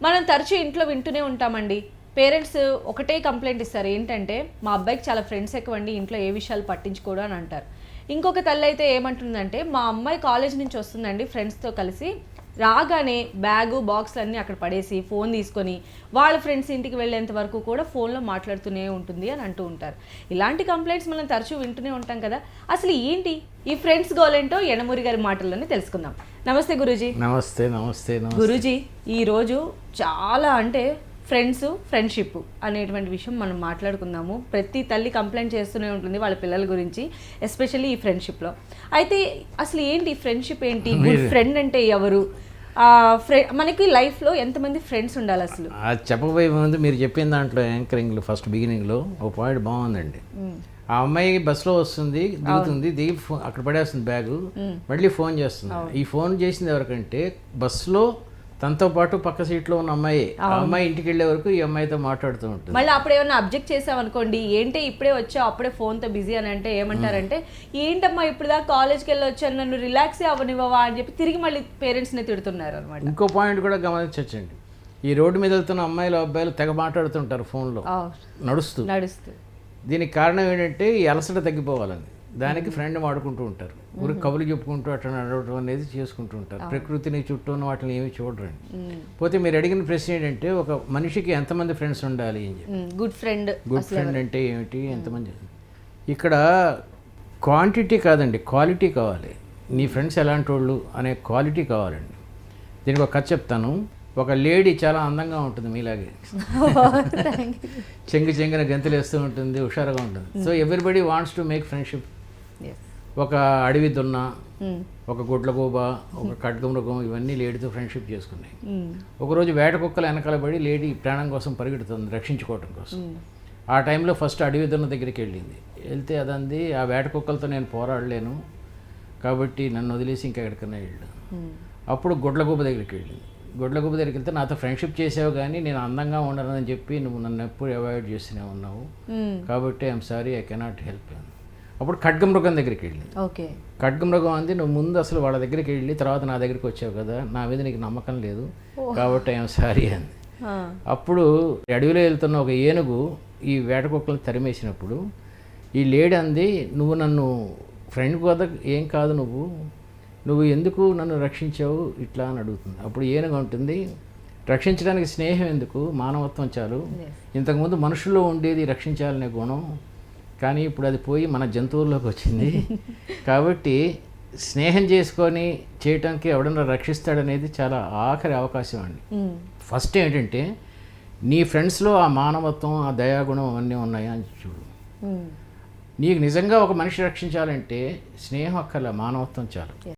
మనం తరచూ ఇంట్లో వింటూనే ఉంటామండి. పేరెంట్స్ ఒకటే కంప్లైంట్ ఇస్తారు, ఏంటంటే మా అబ్బాయికి చాలా ఫ్రెండ్స్ ఎక్కువండి, ఇంట్లో ఏ విషయాలు పట్టించుకోడు అని అంటారు. ఇంకొక తల్లి అయితే ఏమంటుందంటే, మా అమ్మాయి కాలేజ్ నుంచి వస్తుందండి ఫ్రెండ్స్తో కలిసి, రాగానే బ్యాగు బాక్స్లు అన్నీ అక్కడ పడేసి ఫోన్ తీసుకొని వాళ్ళ ఫ్రెండ్స్ ఇంటికి వెళ్ళేంత వరకు కూడా ఫోన్లో మాట్లాడుతూనే ఉంటుంది అని అంటూ ఉంటారు. ఇలాంటి కంప్లైంట్స్ మనం తరచూ వింటూనే ఉంటాం కదా. అసలు ఏంటి ఈ ఫ్రెండ్స్ గోలేంటో యనమూరి గారి మాటల్లోనే తెలుసుకుందాం. నమస్తే గురూజీ. నమస్తే నమస్తే గురూజీ, ఈరోజు చాలా అంటే ఫ్రెండ్షిప్ అనేటువంటి విషయం మనం మాట్లాడుకుందాము. ప్రతి తల్లి కంప్లైంట్ చేస్తూనే ఉంటుంది వాళ్ళ పిల్లల గురించి, ఎస్పెషల్లీ ఈ ఫ్రెండ్షిప్లో. అయితే అసలు ఏంటి ఫ్రెండ్షిప్, ఏంటి గుడ్ ఫ్రెండ్ అంటే ఎవరు, మనకి లైఫ్లో ఎంతమంది ఫ్రెండ్స్ ఉండాలి అసలు? అది చెప్పబోయే ముందు మీరు చెప్పిన దాంట్లో యాంకరింగ్లో ఫస్ట్ బిగినింగ్లో ఒక పాయింట్ బాగుందండి. ఆ అమ్మాయి బస్సులో వస్తుంది, దిగుతుంది, దిగి అక్కడ పడేస్తుంది బ్యాగు, మళ్ళీ ఫోన్ చేస్తుంది. ఈ ఫోన్ చేసింది ఎవరికంటే బస్సులో తనతో పాటు పక్క సీట్లో ఉన్న అమ్మాయి. ఆ అమ్మాయి ఇంటికి వెళ్ళే వరకు ఈ అమ్మాయితో మాట్లాడుతూ ఉంటుంది. మళ్ళీ అప్పుడు ఏమన్నా అబ్జెక్ట్ చేసామనుకోండి, ఏంటి ఇప్పుడే వచ్చావు అప్పుడే ఫోన్తో బిజీ అని అంటే ఏమంటారంటే, ఏంటమ్మా ఇప్పుడు దాకా కాలేజ్కి వెళ్ళి వచ్చాను, నన్ను రిలాక్సే అవ్వనివ్వవా అని చెప్పి తిరిగి మళ్ళీ పేరెంట్స్ని తిడుతున్నారు అనమాట. ఇంకో పాయింట్ కూడా గమనించండి, ఈ రోడ్డు మీద వెళ్తున్న అమ్మాయిలు అబ్బాయిలు తెగ మాట్లాడుతుంటారు ఫోన్లో నడుస్తూ. దీనికి కారణం ఏంటంటే ఈ అలసట తగ్గిపోవాలని, దానికి ఫ్రెండ్ వాడుకుంటూ ఉంటారు. ఊరికి కబుర్లు చెప్పుకుంటూ అట్లా నడవడం అనేది చేసుకుంటూ ఉంటారు. ప్రకృతిని చుట్టూ ఉన్న వాటిని ఏమి చూడరండి. పోతే మీరు అడిగిన ప్రశ్న ఏంటంటే, ఒక మనిషికి ఎంతమంది ఫ్రెండ్స్ ఉండాలి అని చెప్పి. గుడ్ ఫ్రెండ్ అంటే ఏమిటి, ఎంతమంది? ఇక్కడ క్వాంటిటీ కాదండి, క్వాలిటీ కావాలి. నీ ఫ్రెండ్స్ ఎలాంటి వాళ్ళు అనే క్వాలిటీ కావాలండి. దీనికి ఒక కథ చెప్తాను. ఒక లేడీ చాలా అందంగా ఉంటుంది మీలాగే, చెంగిన గంతులు వేస్తూ ఉంటుంది, హుషారుగా ఉంటుంది. So everybody wants to make friendship. ఒక అడవి దున్న, ఒక గుడ్లగూబ, ఒక ఖడ్గమృగం, ఇవన్నీ లేడీతో ఫ్రెండ్షిప్ చేసుకున్నాయి. ఒకరోజు వేట కుక్కలు వెనకాల పడి లేడీ ప్రాణం కోసం పరిగెడుతుంది, రక్షించుకోవటం కోసం. ఆ టైంలో ఫస్ట్ అడవి దున్న దగ్గరికి వెళ్ళింది. వెళ్తే అదంది, ఆ వేట కుక్కలతో నేను పోరాడలేను కాబట్టి నన్ను వదిలేసి ఇంకెక్కడికన్నా వెళ్ళు. అప్పుడు గుడ్లగూబ దగ్గరికి వెళ్ళింది. గుడ్లగూబ దగ్గరికి వెళ్తే, నాతో ఫ్రెండ్షిప్ చేసావు కానీ నేను అందంగా ఉండనని చెప్పి నువ్వు నన్ను ఎప్పుడు అవాయిడ్ చేస్తూనే ఉన్నావు, కాబట్టి I'm sorry, I cannot help. అప్పుడు ఖడ్గమృగం దగ్గరికి వెళ్ళింది. ఖడ్గమృగం అంది, నువ్వు ముందు అసలు వాళ్ళ దగ్గరికి వెళ్ళి తర్వాత నా దగ్గరికి వచ్చావు కదా, నా మీద నీకు నమ్మకం లేదు కాబట్టి ఐఎమ్ సారీ అంది. అప్పుడు అడవిలో వెళ్తున్న ఒక ఏనుగు ఈ వేట కుక్కలను తరిమేసినప్పుడు ఈ లేడీ అంది, నువ్వు నన్ను ఫ్రెండ్ కదా, ఏం కాదు, నువ్వు ఎందుకు నన్ను రక్షించావు ఇట్లా అని అడుగుతుంది. అప్పుడు ఏనుగు ఉంటుంది, రక్షించడానికి స్నేహం ఎందుకు, మానవత్వం చాలు. ఇంతకుముందు మనుషుల్లో ఉండేది రక్షించాలనే గుణం, కానీ ఇప్పుడు అది పోయి మన జంతువుల్లోకి వచ్చింది. కాబట్టి స్నేహం చేసుకొని చేయటానికి ఎవడన్నా రక్షిస్తాడనేది చాలా ఆఖరి అవకాశం అండి. ఫస్ట్ ఏంటంటే నీ ఫ్రెండ్స్లో ఆ మానవత్వం, ఆ దయాగుణం అవన్నీ ఉన్నాయా అని చూడు. నీకు నిజంగా ఒక మనిషి రక్షించాలంటే స్నేహం అక్కర్లే, మానవత్వం చాలు.